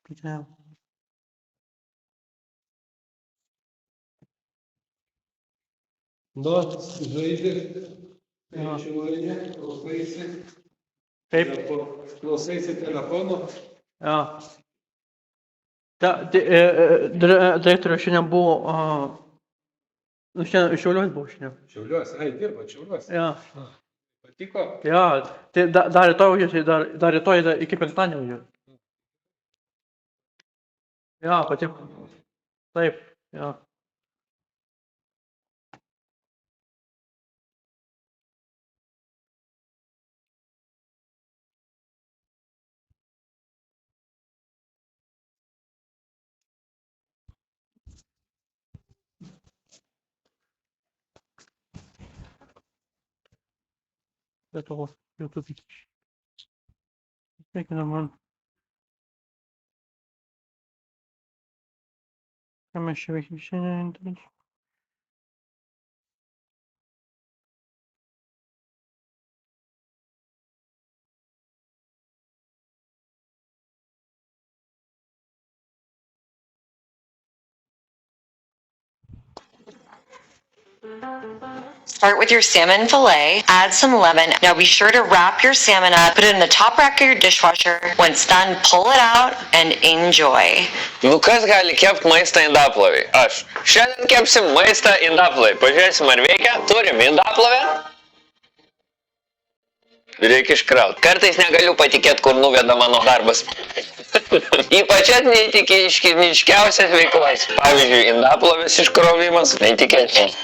Pikniau. Nu, žaidži, Jo. šiluoje, Kaip? klausaisi telefonu. Jo. Direktorius šiandien buvo, nu šiandien Šiauliuose buvo šiandien. Šiauliuose, dirba Šiauliuose. Jo. Patiko? Jo, tai dar rytoj važiuosi, dar rytoj iki penktadienio važiuosi. Jo, patiko. Taip, jo. Lietuvos YouTube. Sveikina man. Ką mes čia veiksim šiandien? Start with your salmon fillet, add some lemon. Now be sure to wrap your salmon up, put it in the top rack of your dishwasher. When it's done, pull it out and enjoy. Nu kas gali kept maistą indaplovėj? Aš. Šiandien kepsim maistą indaplovėj. Pažiūrėsim ar veikia. Turim indaplovę. Reikia iškraut. Kartais negaliu patikėti, kur nuveda mano darbas. Į pačias neįtikėtiškiausias veiklas. Pavyzdžiui, indaplovės iškrovimas. Neįtikėtinas.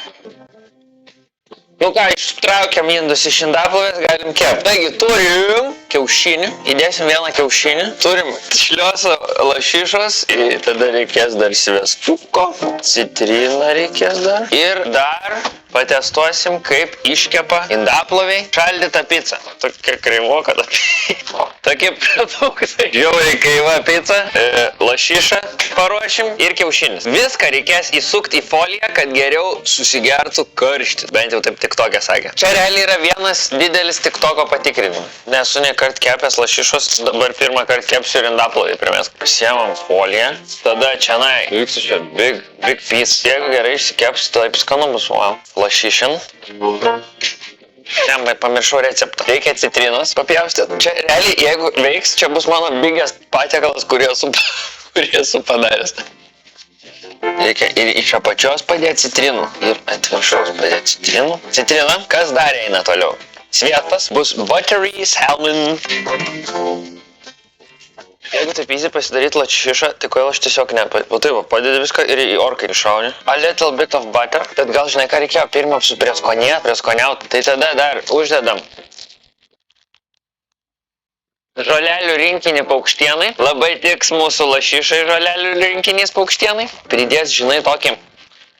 Nu ką, ištraukiam indus iš indaplovės, galim kepti. Taigi turim kiaušinį, įdėsim vieną kiaušinį. Turim šliosą lašišos, tada reikės dar sviestuko, citriną reikės dar. Ir dar patestuosim, kaip iškepa indaplovėj šaldytą pizzą. Tokia kreivoka. Tokie produktai. Žiauriai kreiva pica, lašišą paruošim ir kiaušinis. Viską reikės įsukti į foliją, kad geriau susigertų karštis. Bent jau taip TikTok'e sakė. Čia realiai yra vienas didelis TikTok'o patikrinimas. Nesu nekart kepęs lašišos, dabar pirmą kartą kepsiu ir indaplovėj primės. Pasiemam foliją, tada čianai vyksiu čia big piece. Jeigu gerai išsikepsiu, taip skanu bus, wow. Lašišin. Šiandien pamiršau receptą. Reikia citrinos papjaustyti. Čia realiai, jeigu veiks, čia bus mano biggest patiekalas, kurį esu padaręs. Reikia ir iš apačios padėti citrinų. Ir ant viršaus padėti citrinų. Citrina. Kas dar eina toliau? Svietas bus buttery salmon. Jeigu taip easy pasidaryti lašišą, tai kodėl aš tiesiog padedi viską ir į orką iššauni. A little bit of butter. Bet gal žinai, ką reikėjo pirmą prieskoniaut. Tai tada dar uždedam žolelių rinkinį paukštienai. Labai tiks mūsų lašišai žolelių rinkinys paukštienai. Pridės, žinai, tokį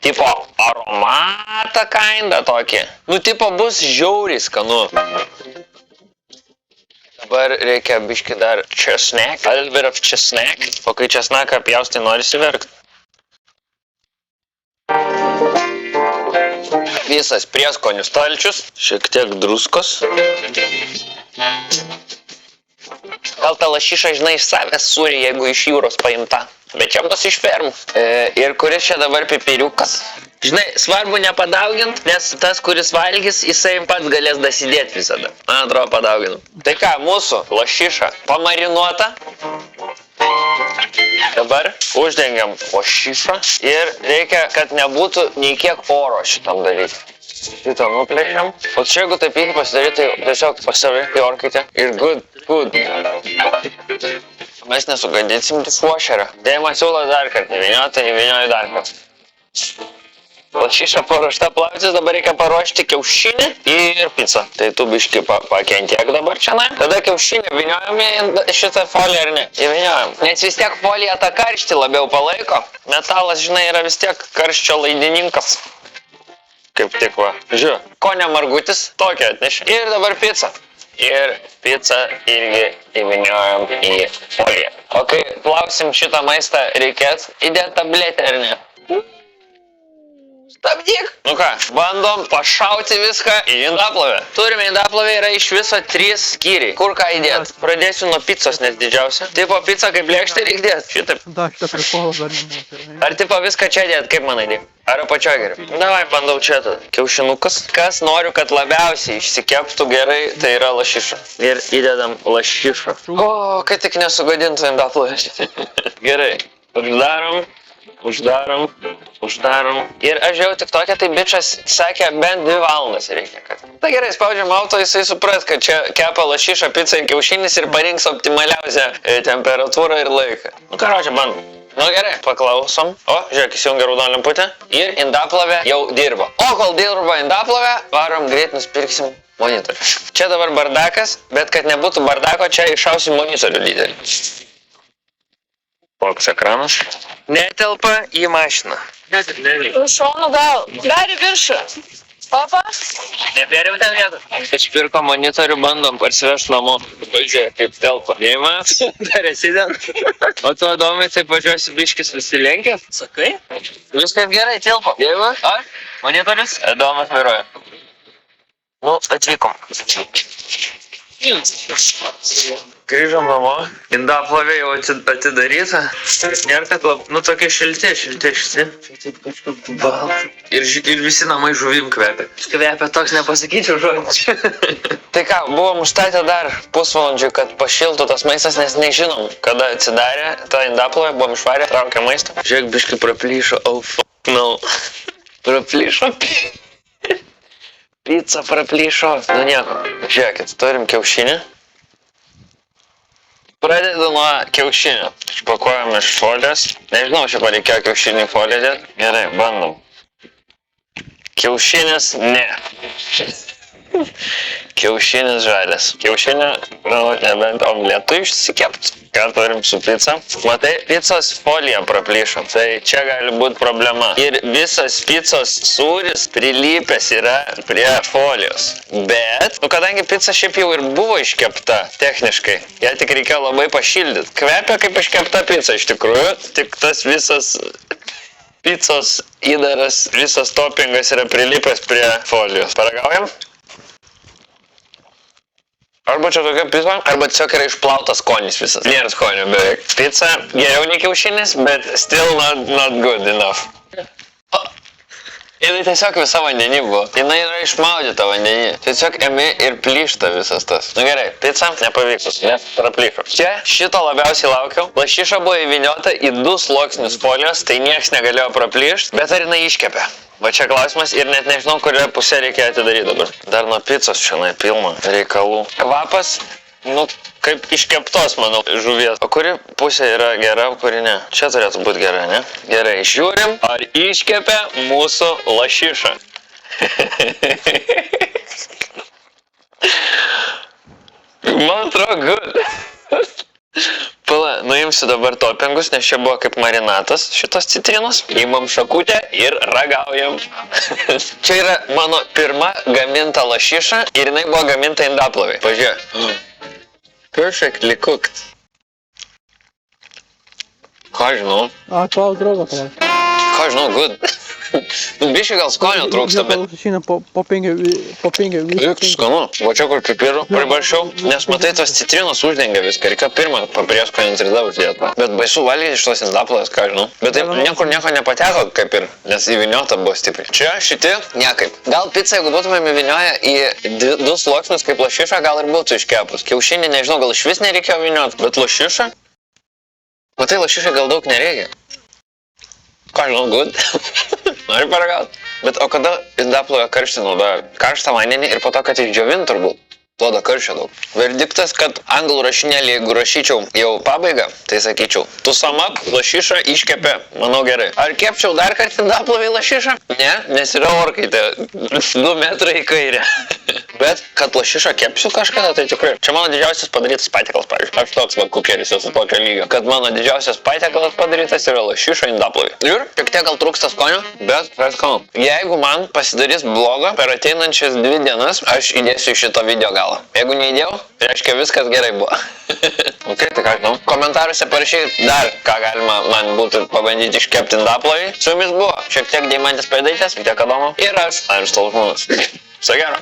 tipo aromatą kinda tokį. Nu, tipo bus žiauriai skanu. Dabar reikia biški dar česnek, a little bit of česnek. O kai česnaką pjaustai norisi verkti. Visas prieskonių stalčius, šiek tiek druskos. Gal ta lašiša, žinai, iš savęs sūri, jeigu iš jūros paimta. Bet čia bus iš fermų. Ir kuris čia dabar pipiriukas. Žinai, svarbu nepadaugint, nes tas, kuris valgys, jisai pats galės dasidėti visada. Man atrodo, padauginam. Tai ką, mūsų lašiša pamarinuota. Dabar uždengiam lašišą ir reikia, kad nebūtų nei kiek oro šitam dalykui. Šitą nuplėšiam. O čia, jeigu taip iki pasidaryti, tai tiesiog pasavai į orkaitę. Ir good food. Mes nesugadinsim dishwasherio. Dėjimą siūlo dar kartą įvynioti, tai įvynioju dar kartą. Lašiša paruošta plautis, dabar reikia paruošti kiaušinį ir pizzą. Tai tu biški pakentiek dabar čia. Tada kiaušinį vyniojame į šitą foliją ar ne? Įvyniojam. Nes vis tiek folija tą karštį labiau palaiko. Metalas, žinai, yra vis tiek karščio laidininkas. Kaip tik va. Žiūrėjau, konė margutis, tokia atnešė. Ir dabar pizza. Ir pizzą irgi įvyniojam į foliją. O kai plausim šitą maistą, reikės įdėti tabletę ar ne? Stabdyk. Nu ką, bandom pašauti viską į indaplovę. Turime indaplovę, yra iš viso 3 skyriai. Kur ką įdėt? Pradėsiu nuo picos, nes didžiausia. Tipo pizza kaip lėkštė reikia dėt. Šitaip. Da, šitą prikolo dar nemokiau. Ar tipo viską čia dėt, kaip manai dėt? Ar apačioj geriau? Davai, bandau čia tada. Kiaušinukas. Kas noriu, kad labiausiai išsikeptų gerai, tai yra lašiša. Ir įdedam lašišą. O, kai tik nesugadintų indaplovės. Gerai. Uždarom. Ir aš žiūrėjau tik tokia, tai bičas sakė, bent 2 valandas reikia. Tai gerai, spaudžiam auto, jisai supras, kad čia kepa lašiša, pica ir kiaušinis ir parinks optimaliausią temperatūrą ir laiką. Nu ką, čia bandom. Nu gerai, paklausom. O, žiūrėk, įsijungia raudoną lemputę. Ir indaplovė jau dirba. O, kol dirba indaplovė, varom greit nusipirksim monitorių. Čia dabar bardakas, bet kad nebūtų bardako, čia iššausim monitorių didelį. Koks ekranas? Netelpa į mašiną. Šonu gal. Dar į viršų. Papa? Nebėriau ten vietą. Išpirko monitorių, bandom parsivešti namo. Pažiūrėk, kaip telpa. Neįmas, dar esi ten. O tu įdomiai, tai važiuosi biškis susilenkęs. Sakai? Viskas gerai, telpa. Neįma? Ar? Monitorius? Įdomas vairuoja. Nu, atvykom. Grįžom namo, indaplovė jau atidaryta. Nėra, kad nu tokie šilti. Ir visi namai žuvim kvepia. Kvepia toks nepasakyčiau žodžiu. Tai ką, buvom užstatę dar pusvalandžių, kad pašiltų tas maistas, nes nežinom, kada atsidarė ta indaplovė, buvom išvarę, traukę maistą. Žiūrėk, biškai praplyšo, oh fuck no. Praplyšo. Pizza praplyšo. Nu nieko. Žiūrėkit, turim kiaušinį. Pradedu nuo kiaušinio. Išpakuojam iš folijos. Nežinau, šiaip reikėjo kiaušinį foliją dėt. Gerai, bandom. Kiaušinis ne. Kiaušinis žalias. Kiaušinio, nebent omletų išsikept. Ką turim su pica? Matai, picos folija praplyšo. Tai čia gali būti problema. Ir visas picos sūris prilypęs yra prie folijos. Bet, kadangi pica šiaip jau ir buvo iškepta techniškai, ją tik reikėjo labai pašildyti. Kvepia kaip iškepta pica iš tikrųjų. Tik tas visas picos įdaras, visas toppingas yra prilypęs prie folijos. Paragaujam? Arba čia tokia pica, arba tiesiog yra išplautas skonis visas. Nėra skonio beveik. Pica geriau nei kiaušinis, bet still not good enough. Jinai tiesiog visa vandenį buvo. Jinai yra išmaudyta vandenį. Tiesiog ėmė ir plyšta visas tas. Nu gerai, pica nepavyko, nes praplyšo. Čia šito labiausiai laukiau. Lašiša buvo įvyniota į 2 sluoksnius folijos, tai nieks negalėjo praplyšti, bet ar jinai iškepė? Va čia klausimas ir net nežinau, kurią pusę reikėjo atidaryti dabar. Dar nuo picos šiandien pilna reikalų. Kvapas, nu, kaip iškeptos, manau, žuvies. O kuri pusė yra gera, o kuri ne? Čia turėtų būti gera, ne? Gerai, žiūrim, ar iškepė mūsų lašišą. Man atrodo, good. Pala, nuimsiu dabar toppingus, nes čia buvo kaip marinatas šitos citrinos. Įmam šakutę ir ragaujam. Čia yra mano pirma gaminta lašiša ir jinai buvo gaminta indaplovėj. Pažiūrėk. Perfectly cooked. Ką žinau? Tau atrodo, kad. Ką žinau, good. Biškai gal skonio trūksta, bet... Šiandien po 5 skanu. Va čia kur pipirų pribaršiau, nes matai, tos citrinos uždengia viską. Reikia pirmą paprieskonį ir tada uždėti. Bet baisu valgyti iš tos indaplovės, ką žinau. Bet taip niekur nieko nepateko kaip ir, nes įvyniota buvo stipriai. Čia šiti niekaip. Gal pica, jeigu būtumėm įvynioję į 2 sluoksnius kaip lašiša, gal ir būtų iškepus. Kiaušinį, nežinau, gal iš vis nereikėjo vynioti, bet lašiša? Matai, lašišai gal daug nereikia. Ką žinau, good. Nori paragauti. Bet o kada indaplovė karštį naudoja? Karštą vandenį ir po to, kad išdžiovint turbūt. Duoda karščio daug. Verdiktas, kad anglų rašinėlį, jeigu rašyčiau jau pabaigą, tai sakyčiau, tu sum up, lašišą iškepė, manau gerai. Ar kepčiau dar kartą indaplovėj lašišą? Ne, nes yra orkaitė 2 metrai į kairę. Bet, kad lašišą kepsiu kažkada, tai tikrai. Čia mano didžiausias padarytas patiekalas, pavyzdžiui. Aš toks man kukeris esu tokio lygio. Kad mano didžiausias patiekalas padarytas yra lašiša indaplovėj. Ir šiek tiek gal trūksta skonio, bet skanu. Jeigu man pasidarys bloga per ateinančias 2 dienas, aš įdėsiu šito video galą. Jeigu neįdėjau, reiškia viskas gerai buvo. Ok, tai ką žinau. Komentuokite. komentaruose parašykit dar, ką galima man būtų pabandyti iškepti indaplovėj. Su jumis buvo šiek tiek Deimantės Pėdaitės, tiek Adomo ir aš, Andrius Talžmūnas. Viso gero.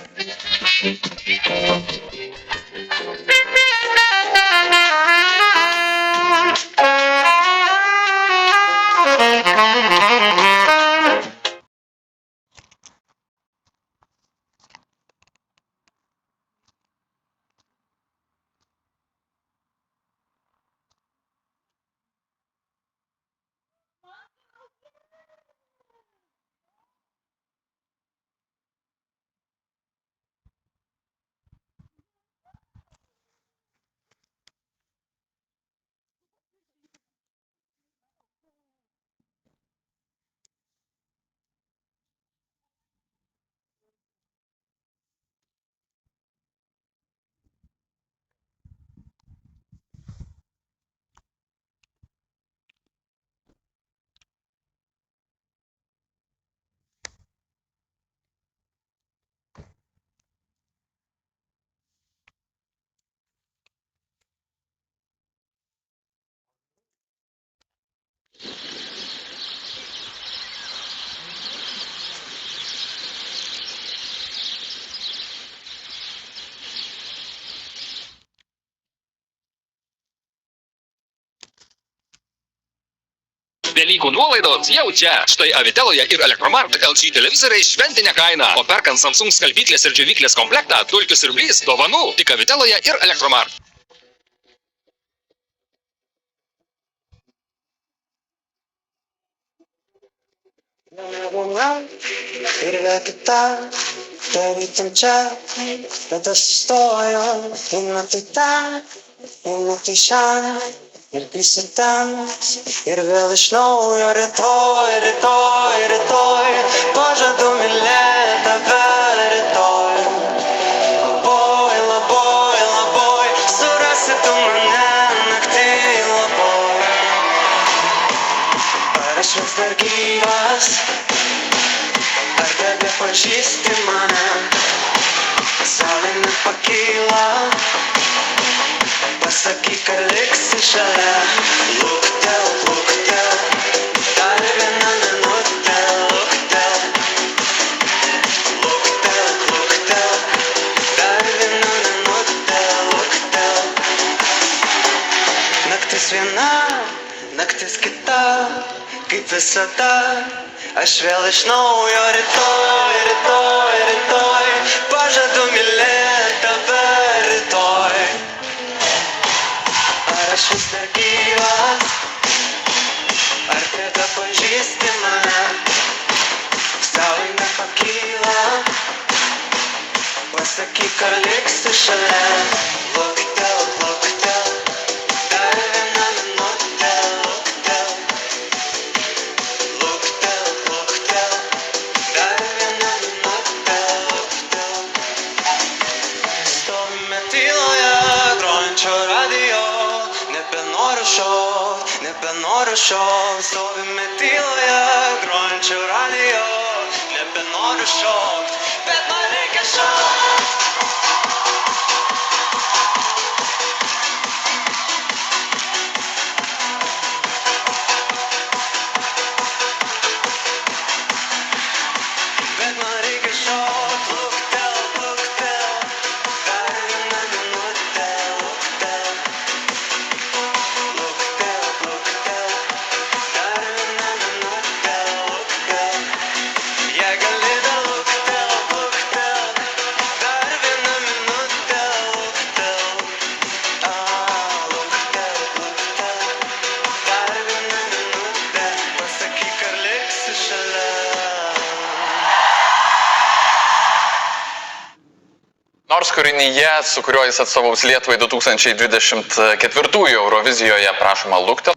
Velykų nuolaidos jau čia. Štai Aviteloje ir Elektromart LG televizoriai šventinė kaina. O perkant Samsung skalbyklės ir džiovyklės komplektą, dulkių siurblys dovanų tik Aviteloje ir Elektromart. Ir vėl kita, tarytum čia, bet aš sustoju, eina tai ten, eina tai šiandien, ir grįžti ten, ir vėl iš naujo rytoj, rytoj, rytoj, pažadu mylėti tave rytoj. Labai, labai, labai, surasi tu mane naktį labai. Ar aš vis dar gyvas? Ar tebe pažįsti mane? Saulė nepakyla, pasakyk, ar liksi šalia. Luktel, luktel, dar viena minutė. Luktel, luktel, luktel, dar viena minutė. Luktel. Naktis viena, naktis kita, kaip visada. Aš vėl iš naujo rytoj, rytoj, rytoj, pažadu mylėti tave rytoj. Ar aš vis dar gyvas? Ar tebe pažįsti mane? Saulė nepakyla, pasakyk, ar liksi šalia. Luktel, luktel, dar viena minutė. Luktel, luktel, luktel, dar viena minutė. Luktel. Stovime tyloje, grojančio radijo. Nebenoriu šokt, stovime tyloje, grojančio radijo. Nebenoriu šokt, bet man reikia šokt. Bet man reikia šokt, luktel, luktel, dar viena minutė. Luktel, luktel, luktel, dar viena minutė. Luktel, jei gali dar luktel, luktel, dar viena minutė. Luktel, luktel, luktel, dar viena minutė. Pasakyk, ar liksi šalia. Nors kūrinyje, su kuriuo jis atstovaus Lietuvai 2024 Eurovizijoje, prašoma luktel.